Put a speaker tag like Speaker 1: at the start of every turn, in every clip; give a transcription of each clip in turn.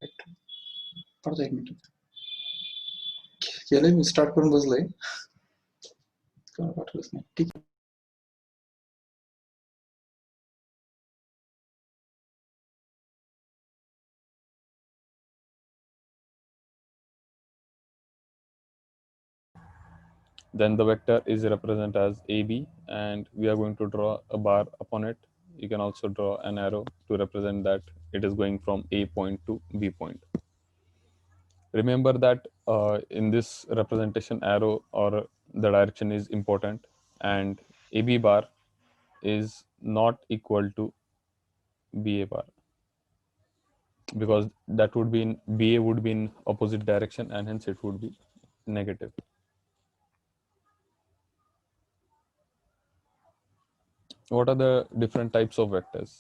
Speaker 1: पडतो 1 मिनिट. केलंय मी, स्टार्ट करून बसलोय. पाठवलंच नाही. ठीक आहे.
Speaker 2: Then the vector is represented as AB, and we are going to draw a bar upon it. You can also draw an arrow to represent that it is going from A point to B point. Remember that in this representation, arrow or the direction is important, and AB bar is not equal to BA bar, because that would be in BA would be in opposite direction, and hence it would be negative. What are the different types of vectors?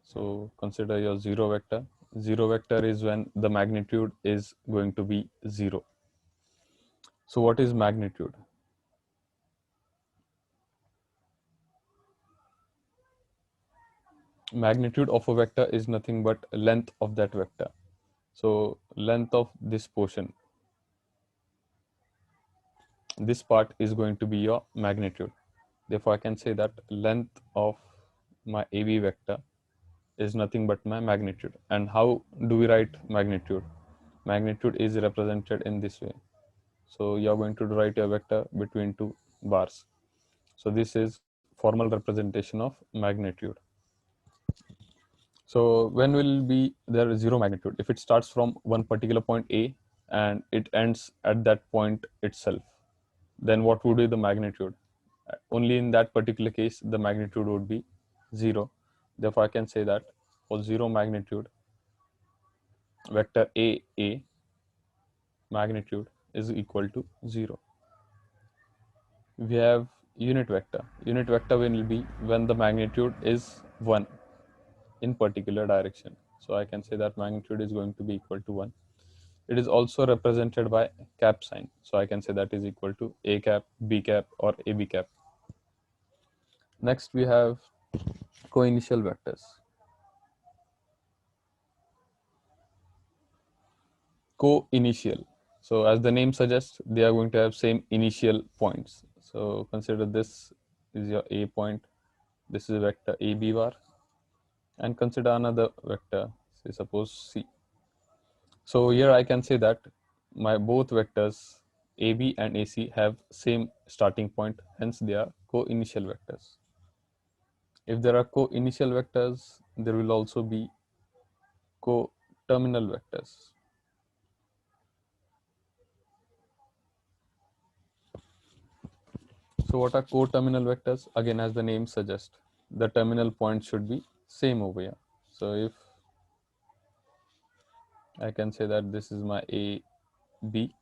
Speaker 2: So consider your zero vector. Zero vector is when the magnitude is going to be 0. So what is magnitude? Magnitude of a vector is nothing but length of that vector. So length of this portion, this part is going to be your magnitude. Therefore, I can say that length of my AB vector is nothing but my magnitude. And how do we write magnitude? Magnitude is represented in this way. So you are going to write a vector between two bars. So this is formal representation of magnitude. So when will be there zero magnitude? If it starts from one particular point A and it ends at that point itself, then what would be the magnitude? Only in that particular case, the magnitude would be 0. Therefore, I can say that for zero magnitude, vector A magnitude is equal to 0. We have unit vector. Unit vector will be when the magnitude is 1 in particular direction. So I can say that magnitude is going to be equal to 1. It is also represented by cap sign. So I can say that is equal to A cap, B cap, or AB cap. Next, we have co-initial vectors. Co-initial. So as the name suggests, they are going to have same initial points. So consider this is your A point. This is vector AB bar. And consider another vector, say suppose C. So here I can say that my both vectors AB and AC have same starting point, hence they are co-initial vectors. If there are co-initial vectors, there will also be co-terminal vectors. So what are co-terminal vectors? Again, as the name suggests, the terminal point should be same over here. So if I can say that this is my A, B,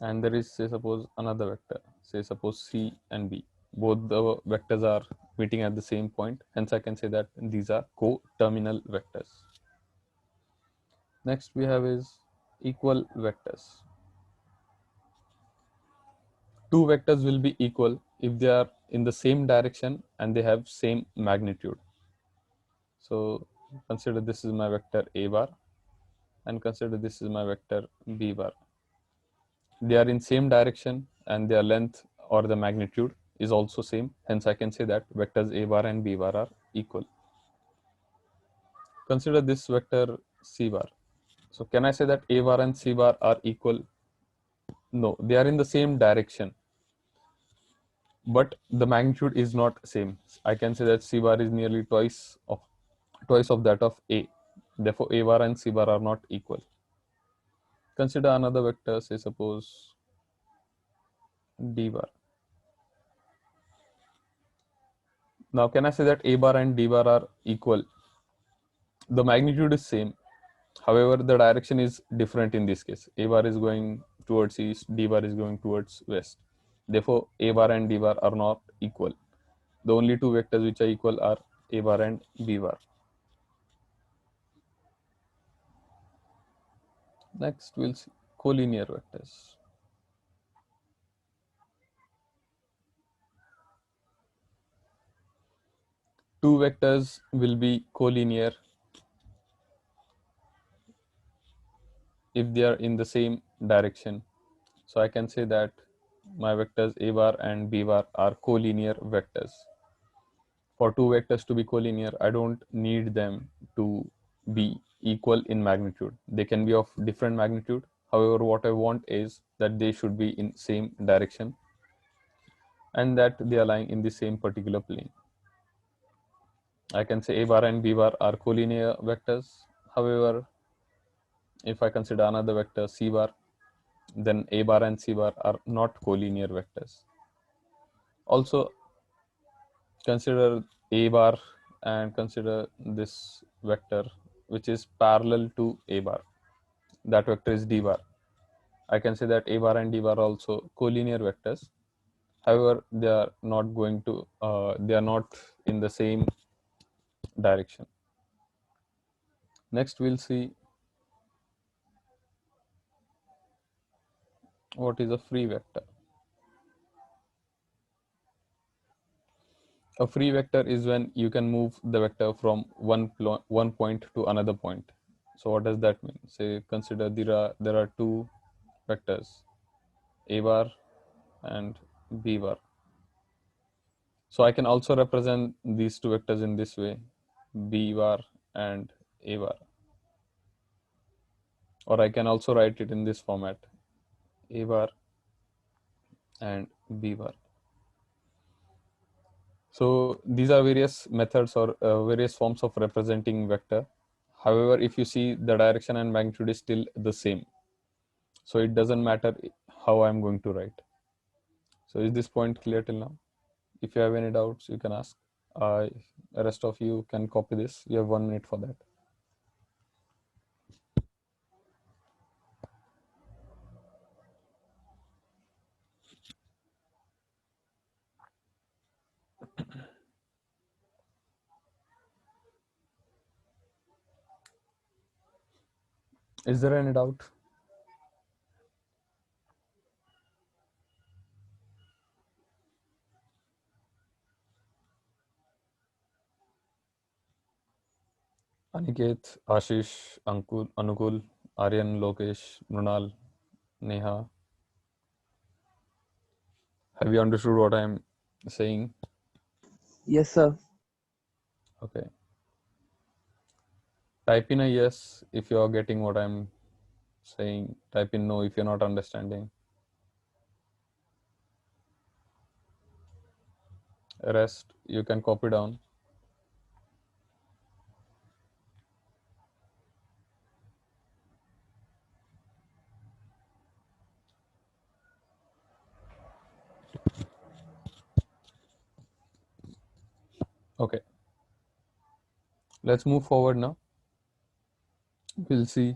Speaker 2: and there is, say suppose another vector, say suppose C and B. Both the vectors are meeting at the same point, hence I can say that these are co-terminal vectors. Next we have is equal vectors. Two vectors will be equal if they are in the same direction and they have same magnitude. So consider this is my vector A bar and consider this is my vector B bar. They are in same direction and their length or the magnitude is also same. Hence I can say that vectors A bar and B bar are equal. Consider this vector C bar. So can I say that A bar and C bar are equal? No, they are in the same direction, but the magnitude is not same. I can say that C bar is nearly twice of that of A. Therefore, A bar and C bar are not equal. Consider another vector, say suppose D bar. Now, can I say that A bar and D bar are equal? The magnitude is same. However, the direction is different in this case. A bar is going towards east, D bar is going towards west. Therefore, A bar and D bar are not equal. The only two vectors which are equal are A bar and B bar. Next, we'll see collinear vectors. Two vectors will be collinear if they are in the same direction. So I can say that my vectors a bar and b bar are collinear vectors. For two vectors to be collinear, I don't need them to be equal in magnitude. They can be of different magnitude. However, what I want is that they should be in same direction and that they are lying in the same particular plane. I can say a bar and b bar are collinear vectors. However, if I consider another vector c bar, then a bar and c bar are not collinear vectors. Also, consider a bar and consider this vector which is parallel to a bar. That vector is d bar. I can say that a bar and d bar are also collinear vectors. However, they are not going to, they are not in the same direction. Next, we'll see what is a free vector. A free vector is when you can move the vector from one point to another point. So what does that mean? Say consider there are two vectors, a bar and b bar. So I can also represent these two vectors in this way, b bar and a bar. Or I can also write it in this format, a bar and b bar. So these are various methods or various forms of representing vector. However, if you see, the direction and magnitude is still the same. So it doesn't matter how I'm going to write. So is this point clear till now? If you have any doubts, you can ask. The rest of you can copy this. You have 1 minute for that. Is there any doubt? Aniket, Ashish, Anukul, Aryan, Lokesh, Mrunal, Neha. Have you understood what I'm saying?
Speaker 3: Yes, sir.
Speaker 2: Okay. Type in a yes if you are getting what I'm saying. Type in no if you're not understanding. Rest, you can copy down. Okay. Let's move forward now. We'll see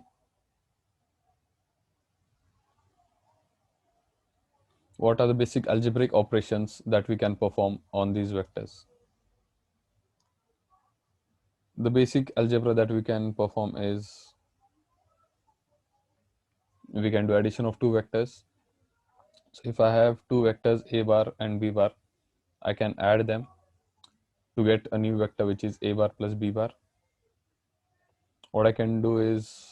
Speaker 2: what are the basic algebraic operations that we can perform on these vectors. The basic algebra that we can perform is we can do addition of two vectors. So if I have two vectors a bar and b bar, I can add them to get a new vector which is a bar plus b bar. What I can do is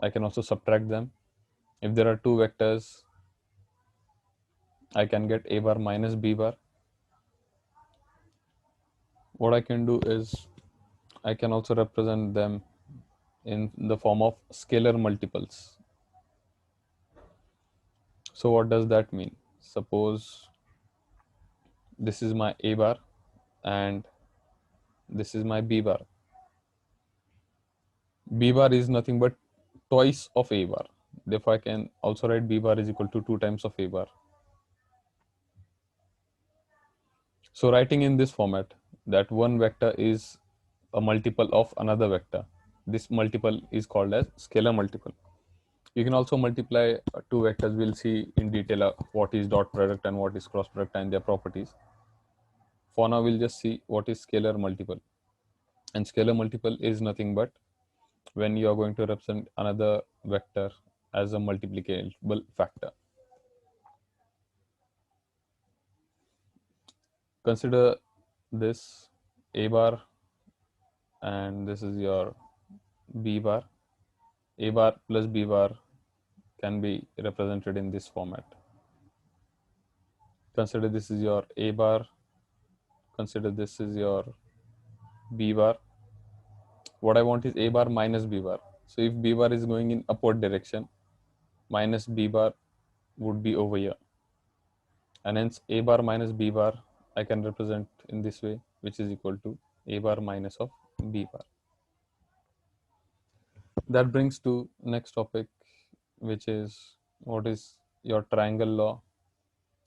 Speaker 2: I can also subtract them. If there are two vectors, I can get a bar minus b bar. What I can do is I can also represent them in the form of scalar multiples. So what does that mean? Suppose this is my a bar and this is my b bar. B bar is nothing but twice of a bar. Therefore, I can also write b bar is equal to 2 times of a bar. So writing in this format that one vector is a multiple of another vector. This multiple is called as scalar multiple. You can also multiply two vectors. We'll see in detail what is dot product and what is cross product and their properties. For now, we'll just see what is scalar multiple. And scalar multiple is nothing but when you are going to represent another vector as a multiplicable factor. Consider this a bar and this is your b bar. A bar plus B bar can be represented in this format. Consider this is your A bar, consider this is your B bar. What I want is A bar minus B bar. So if B bar is going in upward direction, minus B bar would be over here. And hence A bar minus B bar I can represent in this way, which is equal to A bar minus of B bar. That brings to next topic, which is what is your triangle law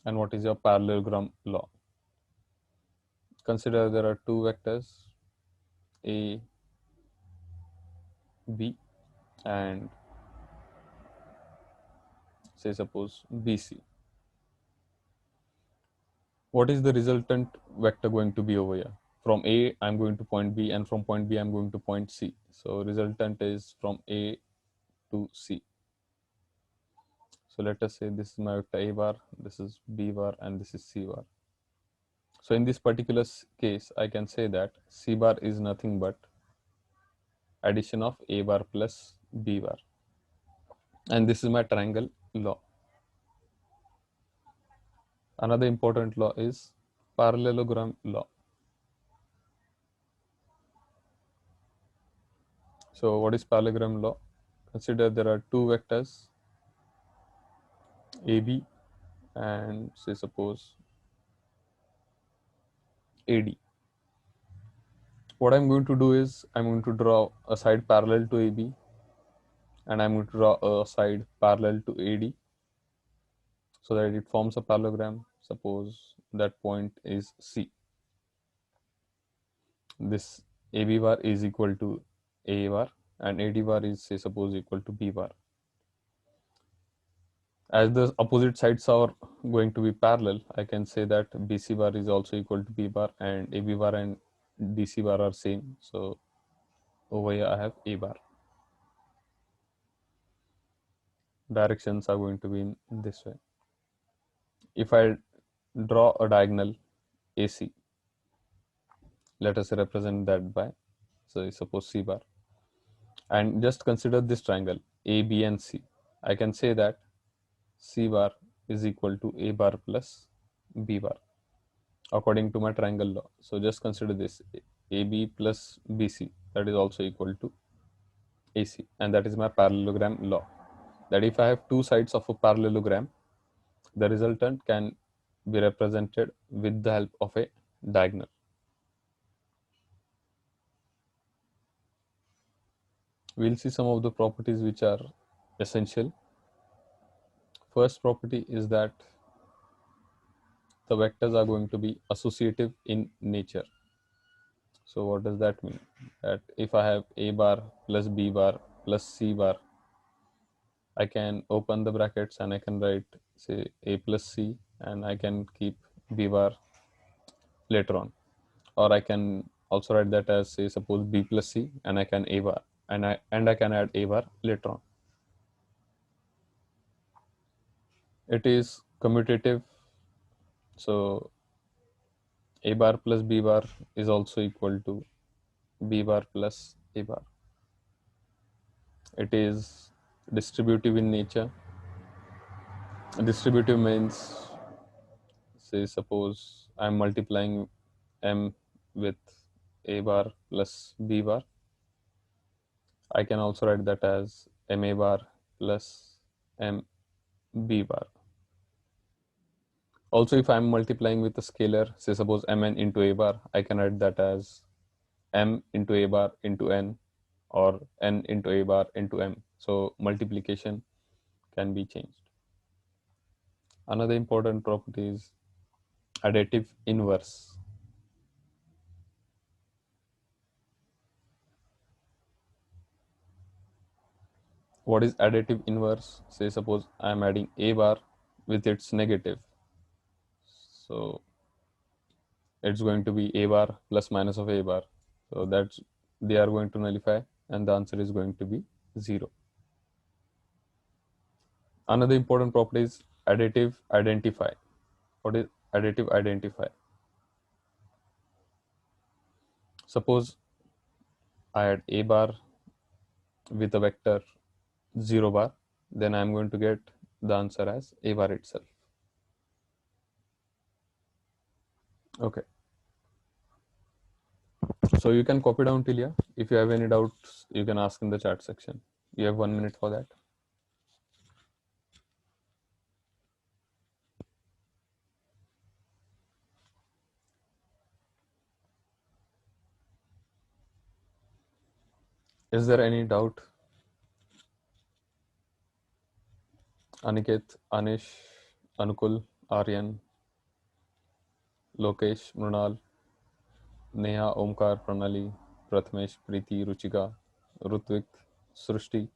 Speaker 2: and what is your parallelogram law. Consider there are two vectors A, B, and say suppose BC. What is the resultant vector going to be over here? From A, I'm going to point B, and from point B, I'm going to point C. So resultant is from A to C. So let us say this is my vector A bar, this is B bar, and this is C bar. So in this particular case, I can say that C bar is nothing but addition of A bar plus B bar. And this is my triangle law. Another important law is parallelogram law. So what is parallelogram law? Consider there are two vectors AB and say suppose AD. What I'm going to do is I'm going to draw a side parallel to AB and I'm going to draw a side parallel to AD so that it forms a parallelogram. Suppose that point is C. This AB bar is equal to A bar and AD bar is say suppose equal to B bar. As the opposite sides are going to be parallel, I can say that BC bar is also equal to B bar and AB bar and DC bar are same. So over here I have A bar. Directions are going to be in this way. If I draw a diagonal AC, let us represent that by, so suppose C bar. And just consider this triangle A, B and C. I can say that C bar is equal to A bar plus B bar according to my triangle law. So just consider this AB plus BC, that is also equal to AC, and that is my parallelogram law. That if I have two sides of a parallelogram, the resultant can be represented with the help of a diagonal. We'll see some of the properties which are essential. First property is that the vectors are going to be associative in nature. So what does that mean? That if I have A bar plus B bar plus C bar, I can open the brackets and I can write say A plus C and I can keep B bar later on. Or I can also write that as say suppose B plus C and I can A bar and I can add A bar later on. It is commutative, so A bar plus B bar is also equal to B bar plus A bar. It is distributive in nature. Distributive means say suppose I'm multiplying M with A bar plus B bar. I can also write that as MA bar plus MB bar. Also, if I'm multiplying with a scalar, say suppose Mn into A bar, I can write that as M into A bar into N or N into A bar into M. So multiplication can be changed. Another important property is additive inverse. What is additive inverse? Say suppose I am adding A bar with its negative. So it's going to be A bar plus minus of A bar. So that's they are going to nullify and the answer is going to be 0. Another important property is additive identify. What is additive identify? Suppose I add A bar with a vector 0 bar, then I'm going to get the answer as A bar itself. Okay. So you can copy down till here. If you have any doubts, you can ask in the chat section. You have 1 minute for that. Is there any doubt? Aniket, Anish, Anukul, Aryan, Lokesh, Mrunal, Neha, Omkar, Pranali, Prathamesh, Preeti, Ruchika, Rutvik, Srushti,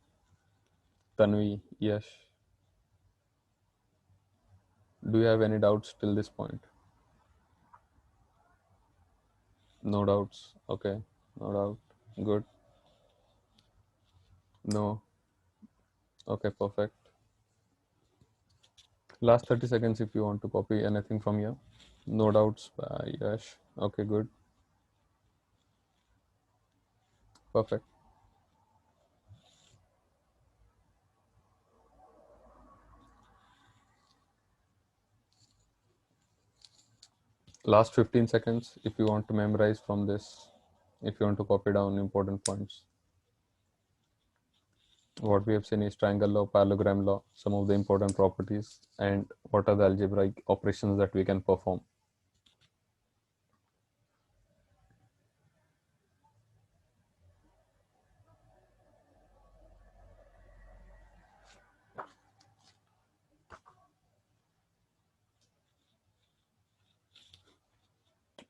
Speaker 2: Tanvi, Yash. Do you have any doubts till this point? No doubts. Okay. No doubt. Good. No. Okay, perfect. Last 30 seconds if you want to copy anything from here. No doubts by Yash. Okay, good. Perfect. Last 15 seconds if you want to memorize from this, if you want to copy down important points. What we have seen is triangle law, parallelogram law, some of the important properties, and what are the algebraic operations that we can perform.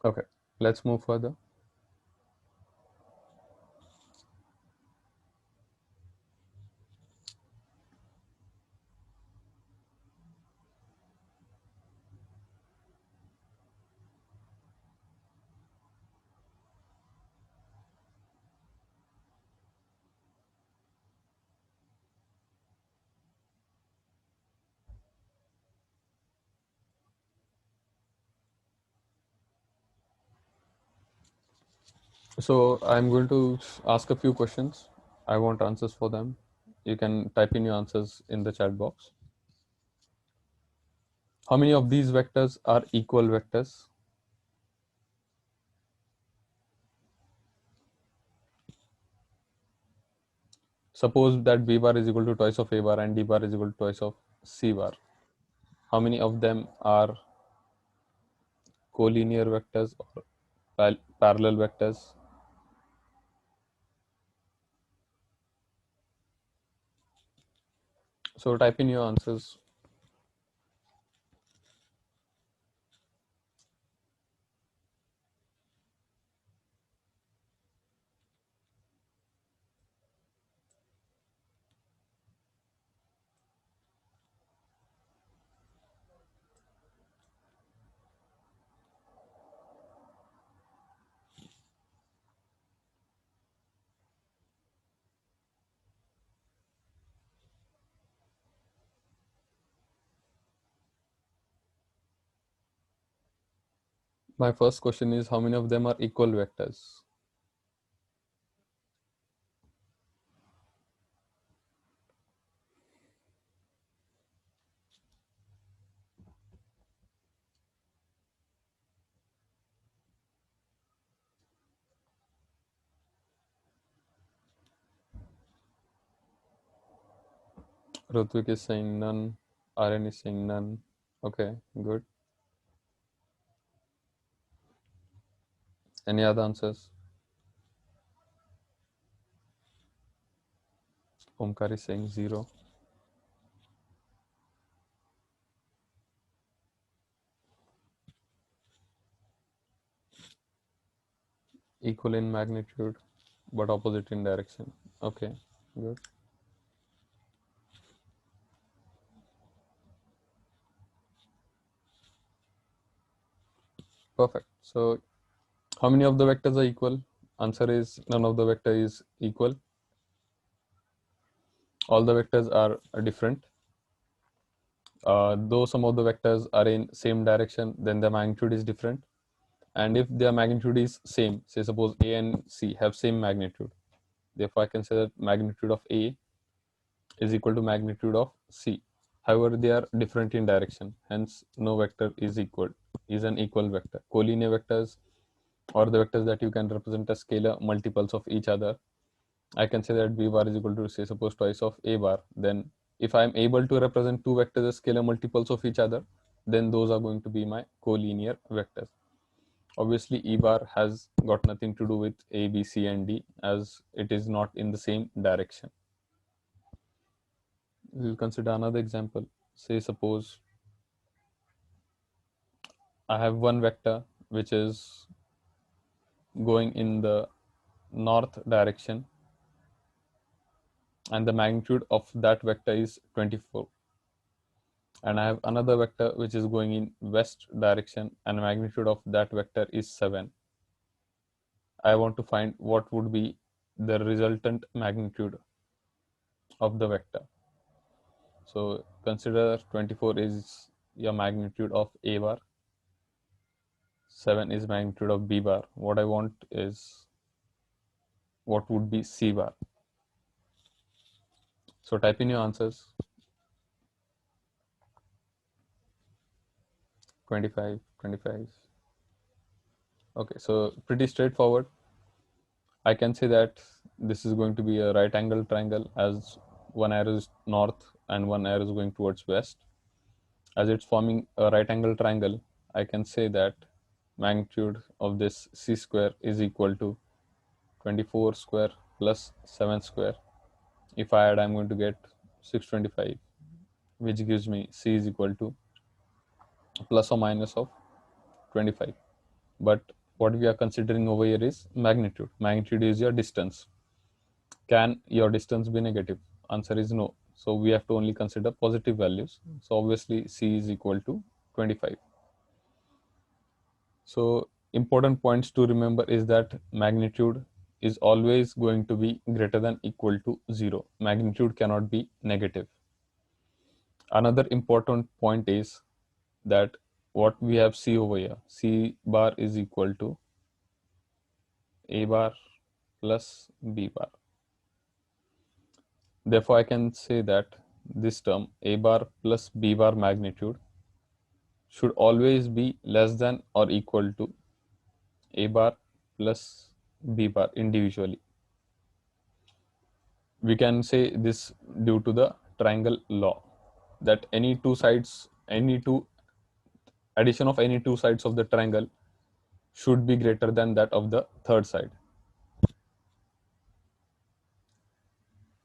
Speaker 2: Okay, let's move further. So I'm going to ask a few questions. I want answers for them. You can type in your answers in the chat box. How many of these vectors are equal vectors? Suppose that B bar is equal to twice of A bar and D bar is equal to twice of C bar. How many of them are collinear vectors or parallel vectors? So type in your answers. My first question is how many of them are equal vectors? Rutvik is saying none. Aryan is saying none. Okay, good. Any other answers? Omkar is saying 0. Equal in magnitude, but opposite in direction. Okay, good. Perfect. So how many of the vectors are equal? Answer is none of the vector is equal. All the vectors are different. Though some of the vectors are in same direction, then the magnitude is different. And if their magnitude is same, say suppose A and C have same magnitude, therefore I can say that magnitude of A is equal to magnitude of C. However, they are different in direction. Hence, no vector is an equal vector. Collinear vectors, or the vectors that you can represent as scalar multiples of each other, I can say that B bar is equal to, say, suppose twice of A bar. Then if I am able to represent two vectors as scalar multiples of each other, then those are going to be my collinear vectors. Obviously, E bar has got nothing to do with A, B, C, and D, as it is not in the same direction. We'll consider another example. Say, suppose I have one vector which is going in the north direction, and the magnitude of that vector is 24. And I have another vector which is going in west direction, and the magnitude of that vector is 7. I want to find what would be the resultant magnitude of the vector. So consider 24 is your magnitude of A bar, 7 is magnitude of B bar. What I want is what would be C bar. So type in your answers. 25, 25. Okay, so pretty straightforward. I can say that this is going to be a right angle triangle, as one arrow is north and one arrow is going towards west. As it's forming a right angle triangle, I can say that magnitude of this C square is equal to 24 square plus 7 square. If I add, I'm going to get 625, which gives me C is equal to plus or minus of 25. But what we are considering over here is magnitude. Magnitude is your distance. Can your distance be negative? Answer is no. So we have to only consider positive values. So obviously C is equal to 25. So important points to remember is that magnitude is always going to be greater than equal to 0. Magnitude cannot be negative. Another important point is that what we have C over here, C bar is equal to A bar plus B bar. Therefore, I can say that this term A bar plus B bar magnitude should always be less than or equal to A bar plus B bar individually. We can say this due to the triangle law, that addition of any two sides of the triangle should be greater than that of the third side.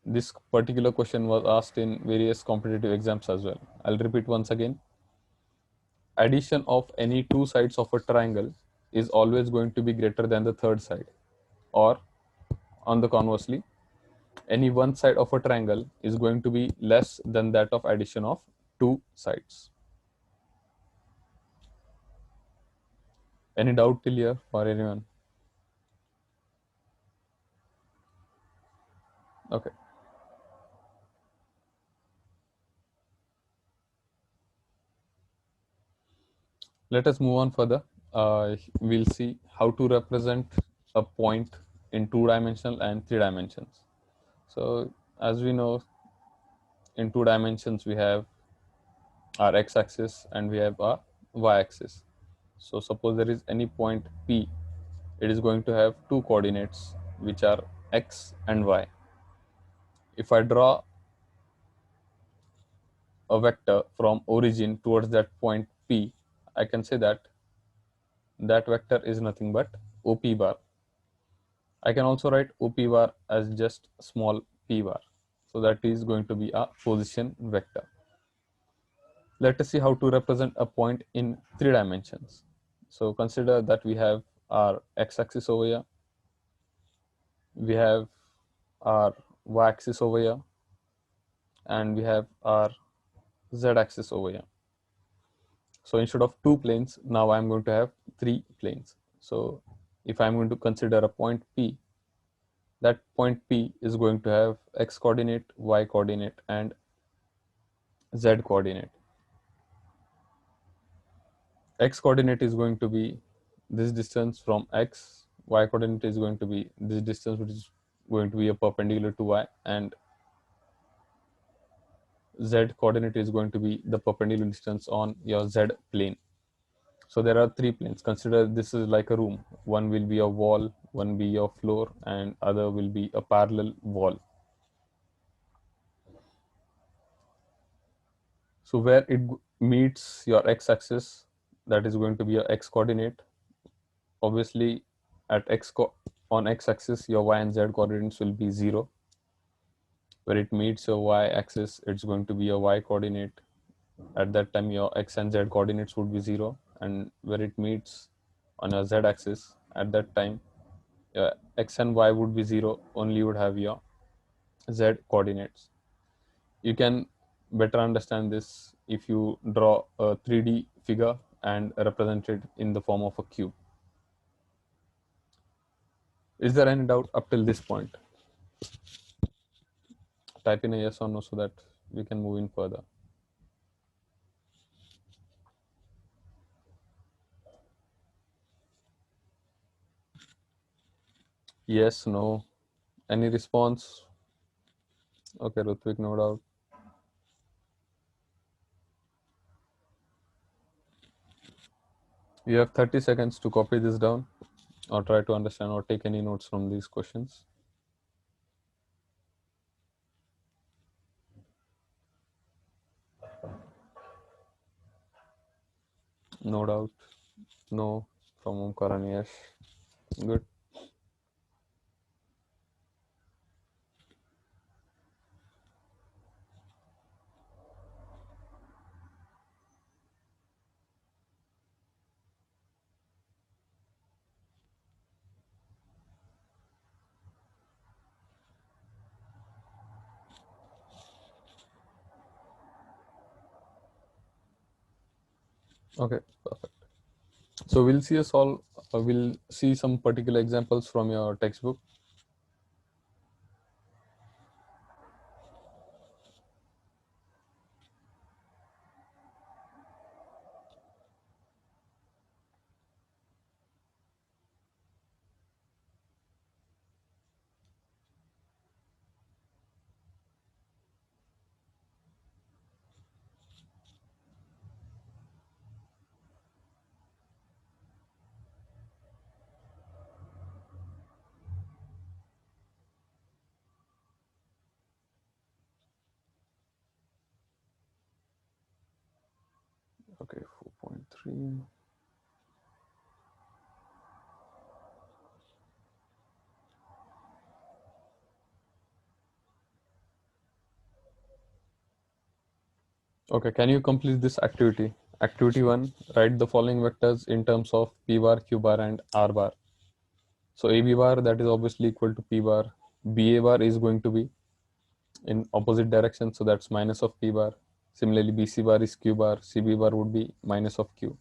Speaker 2: This particular question was asked in various competitive exams as well. I'll repeat once again. Addition of any two sides of a triangle is always going to be greater than the third side, or on the conversely, any one side of a triangle is going to be less than that of addition of two sides. Any doubt till here for anyone? Okay. Let us move on further. We'll see how to represent a point in 2-dimensional and 3 dimensions. So as we know, in 2 dimensions we have our x-axis and we have our y-axis. So suppose there is any point P, it is going to have two coordinates which are x and y. If I draw a vector from origin towards that point P, I can say that that vector is nothing but OP bar. I can also write OP bar as just small p bar. So that is going to be a position vector. Let us see how to represent a point in 3 dimensions. So consider that we have our x-axis over here, we have our y-axis over here, and we have our z-axis over here. So instead of 2 planes, now I'm going to have 3 planes. So if I'm going to consider a point P, that point P is going to have x coordinate, y coordinate, and z coordinate. X coordinate is going to be this distance from x, y coordinate is going to be this distance which is going to be a perpendicular to y, and z coordinate is going to be the perpendicular distance on your z plane. So there are 3 planes. Consider this is like a room. One will be a wall, one be your floor, and other will be a parallel wall. So where it meets your x-axis, that is going to be your x coordinate. Obviously, at on x-axis, your y and z coordinates will be 0. Where it meets your y-axis, it's going to be a y coordinate. At that time, your x and z coordinates would be 0. And where it meets on your z-axis, at that time, your x and y would be 0. Only you would have your z coordinates. You can better understand this if you draw a 3D figure and represent it in the form of a cube. Is there any doubt up till this point? Type in a yes or no so that we can move in further. Yes, no. Any response? Okay, Rutvik, no doubt. You have 30 seconds to copy this down or try to understand or take any notes from these questions. No doubt. No from Omkar and Yash. Good. Okay, perfect. So we'll see we'll see some particular examples from your textbook. Okay, 4.3. Okay, can you complete this activity? Activity 1, write the following vectors in terms of p bar, q bar, and r bar. So AB bar, that is obviously equal to p bar. BA bar is going to be in opposite direction, so that's minus of p bar. Similarly, BC bar is q bar, CB bar would be minus of q.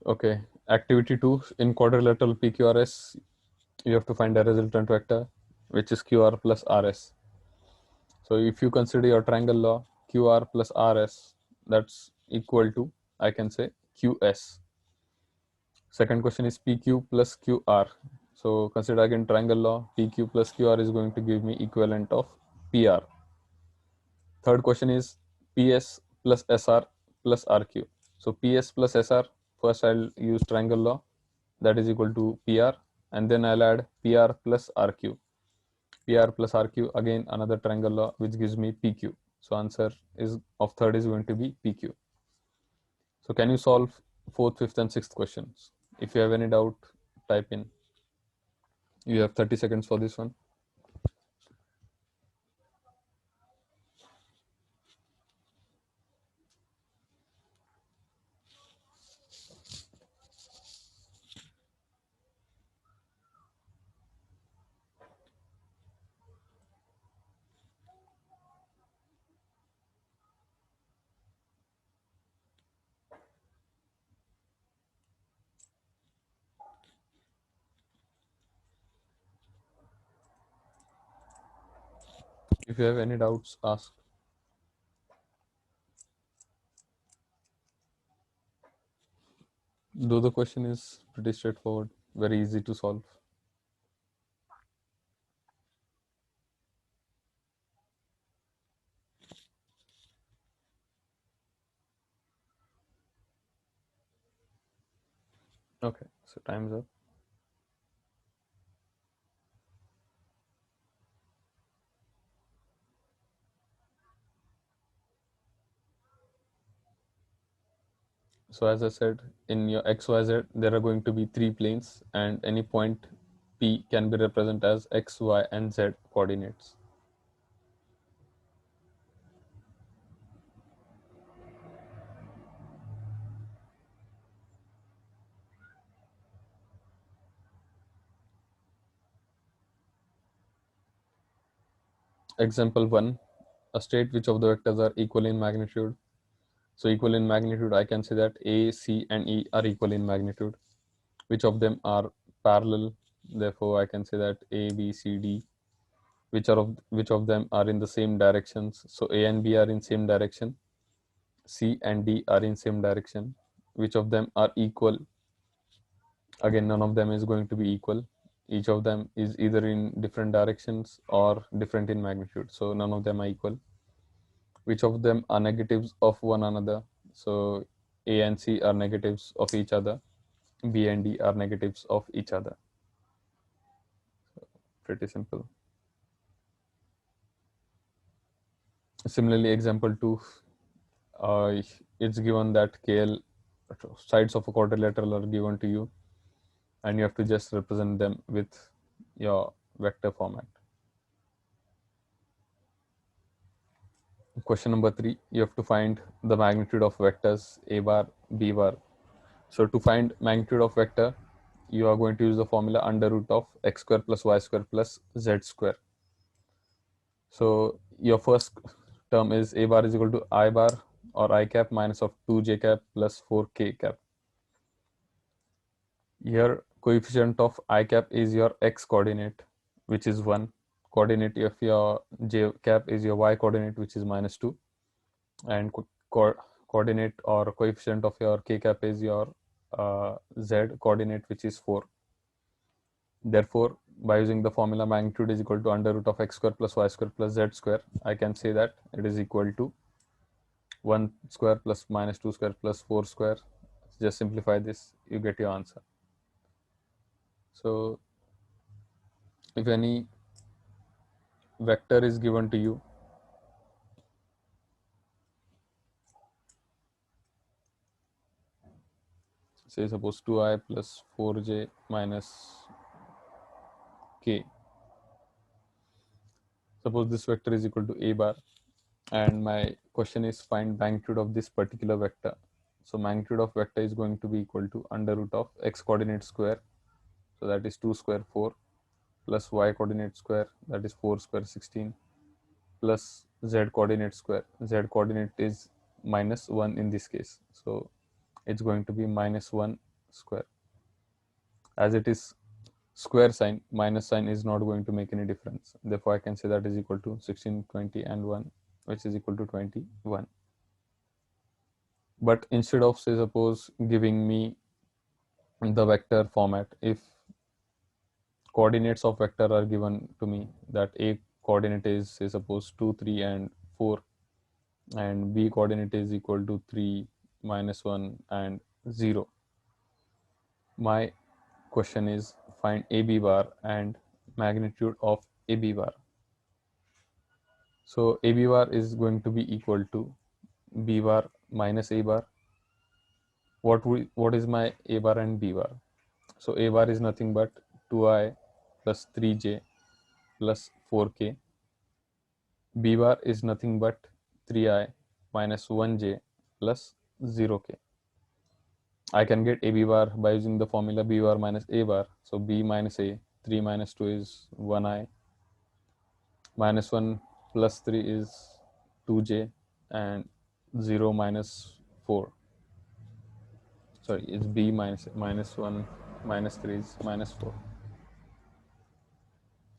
Speaker 2: Okay, activity 2, in quadrilateral PQRS, you have to find a resultant vector, which is QR plus RS. So if you consider your triangle law, QR plus RS, that's equal to, I can say, QS. Second question is PQ plus QR. So consider again triangle law, PQ plus QR is going to give me equivalent of PR. Third question is PS plus SR plus RQ. So PS plus SR, first I'll use triangle law, that is equal to PR, and then I'll add PR plus RQ. PR plus RQ, again another triangle law, which gives me PQ. So answer is of third is going to be PQ. So can you solve fourth, fifth, and sixth questions? If you have any doubt, type in. You have 30 seconds for this one. If you have any doubts, ask. Though the question is pretty straightforward, very easy to solve. Okay, so time's up. So as I said, in your XYZ, there are going to be 3 planes, and any point P can be represented as X, Y, and Z coordinates. Example 1, a state which of the vectors are equal in magnitude. So equal in magnitude, I can say that A, C, and E are equal in magnitude. Which of them are parallel? Therefore, I can say that A, B, C, D. Which of them are in the same directions? So A and B are in same direction. C and D are in same direction. Which of them are equal? Again, none of them is going to be equal. Each of them is either in different directions or different in magnitude. So none of them are equal. Which of them are negatives of one another? So A and C are negatives of each other. B and D are negatives of each other. Pretty simple. Similarly, example 2, it's given that KL sides of a quadrilateral are given to you, and you have to just represent them with your vector format. Question number 3, you have to find the magnitude of vectors A bar, B bar. So to find magnitude of vector, you are going to use the formula under root of x square plus y square plus z square. So your first term is A bar is equal to I bar or I cap minus of 2j cap plus 4k cap. Here coefficient of I cap is your x coordinate, which is 1. Coordinate of your j cap is your y coordinate, which is -2. And coordinate or coefficient of your k cap is your z coordinate, which is 4. Therefore, by using the formula magnitude is equal to under root of x square plus y square plus z square, I can say that it is equal to 1 square plus -2 square plus 4 square. Just simplify this, you get your answer. So if any vector is given to you, say suppose 2i plus 4j minus k. Suppose this vector is equal to a bar, and my question is find magnitude of this particular vector. So magnitude of vector is going to be equal to under root of x coordinate square, so that is 2 square 4, plus y coordinate square, that is 4 square 16, plus z coordinate square. Z coordinate is -1 in this case, so it's going to be -1 square. As it is square sign, minus sign is not going to make any difference. Therefore, I can say that is equal to 16, 20, and 1, which is equal to 21. But instead of, say, suppose giving me the vector format, if coordinates of vector are given to me, that A coordinate is, say, suppose 2, 3, and 4, and B coordinate is equal to 3, -1, and 0. My question is find AB bar and magnitude of AB bar. So AB bar is going to be equal to B bar minus A bar. What is my A bar and B bar? So A bar is nothing but 2i plus 3j plus 4k. B bar is nothing but 3i minus 1j plus 0k. I can get AB bar by using the formula B bar minus A bar. So B minus A, 3 minus 2 is 1i, minus 1 plus 3 is 2j, and 0 minus 4. Sorry, it's B minus 1 minus 3 is -4.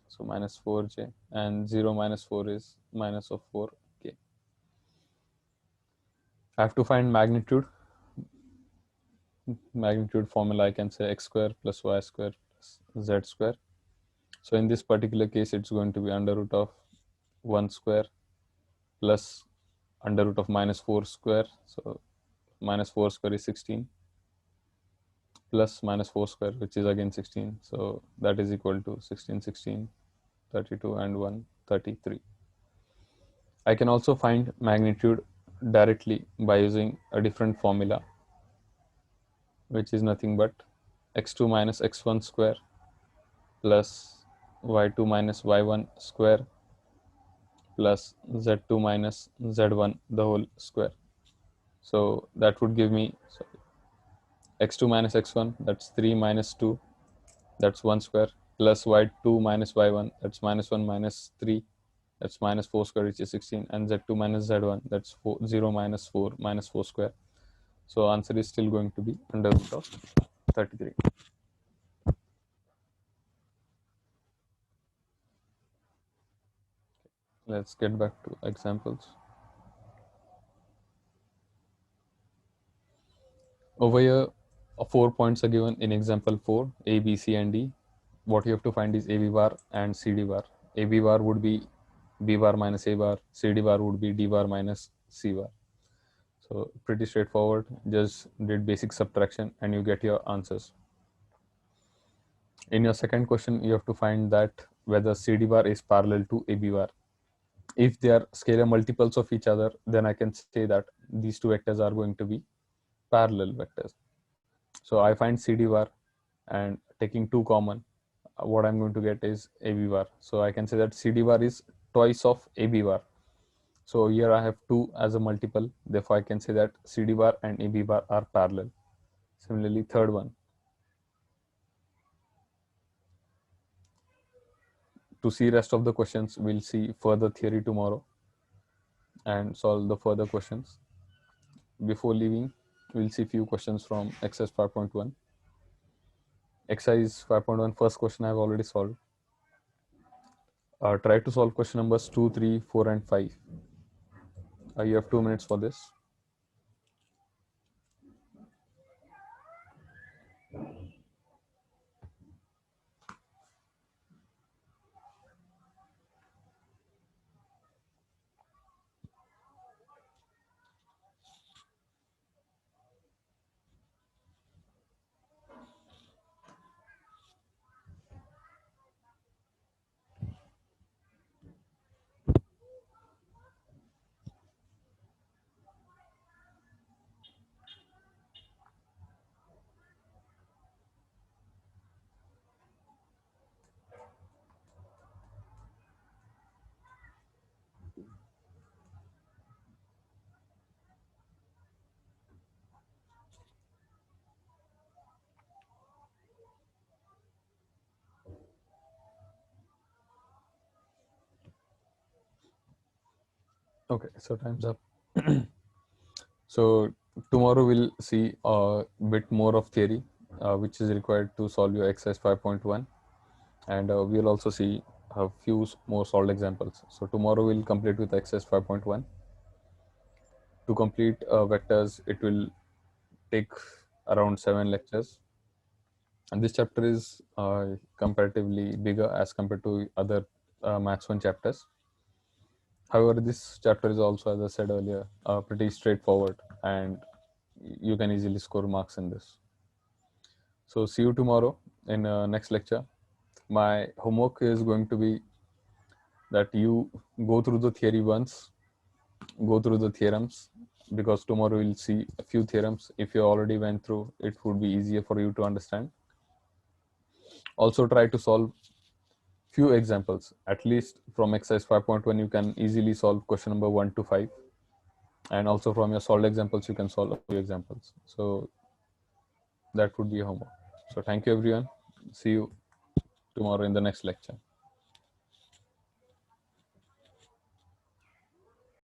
Speaker 2: So minus 4j, and 0 minus 4 is minus of 4k. I have to find magnitude. magnitude formula, I can say x square plus y square plus z square. So in this particular case, it's going to be under root of 1 square plus under root of minus 4 square. So minus 4 square is 16 plus minus 4 square, which is again 16. So that is equal to 16, 16, 32 and 1, 33. I can also find magnitude directly by using a different formula, which is nothing but x2 minus x1 square plus y2 minus y1 square plus z2 minus z1 the whole square. So that would give me x2 minus x1, that's 3 minus 2, that's 1 square, plus y2 minus y1, that's minus 1 minus 3, that's minus 4 square, which is 16, and z2 minus z1, that's 0 minus 4 minus 4 square. So answer is still going to be under root of 33. Let's get back to examples. Over here, 4 points are given in example 4, A, B, C, and D. What you have to find is AB bar and CD bar. AB bar would be B bar minus A bar, CD bar would be D bar minus C bar. So pretty straightforward, just did basic subtraction and you get your answers. In your second question, you have to find that whether CD bar is parallel to AB bar. If they are scalar multiples of each other, then I can say that these two vectors are going to be parallel vectors. So I find CD bar and taking 2 common, what I'm going to get is AB bar. So I can say that CD bar is twice of AB bar. So here I have 2 as a multiple, therefore I can say that CD bar and AB bar are parallel. Similarly, third one. To see rest of the questions, we'll see further theory tomorrow and solve the further questions. Before leaving, we'll see few questions from exercise 5.1. Exercise 5.1 first question I have already solved. Try to solve question numbers 2, 3, 4 and 5. You have 2 minutes for this. Okay, so time's up. So tomorrow we'll see a bit more of theory, which is required to solve your exercise 5.1, and we'll also see a few more solved examples. So tomorrow we'll complete with exercise 5.1. To complete vectors, it will take around 7 lectures, and this chapter is comparatively bigger as compared to other Maths 1 chapters. However, this chapter is also, as I said earlier, pretty straightforward and you can easily score marks in this. So see you tomorrow in next lecture. My homework is going to be that you go through the theory once, go through the theorems, because tomorrow we'll see a few theorems. If you already went through, it would be easier for you to understand. Also try to solve few examples. At least from exercise 5.1, you can easily solve question number 1 to 5. And also from your solved examples, you can solve a few examples. So that would be your homework. So thank you everyone. See you tomorrow in the next lecture.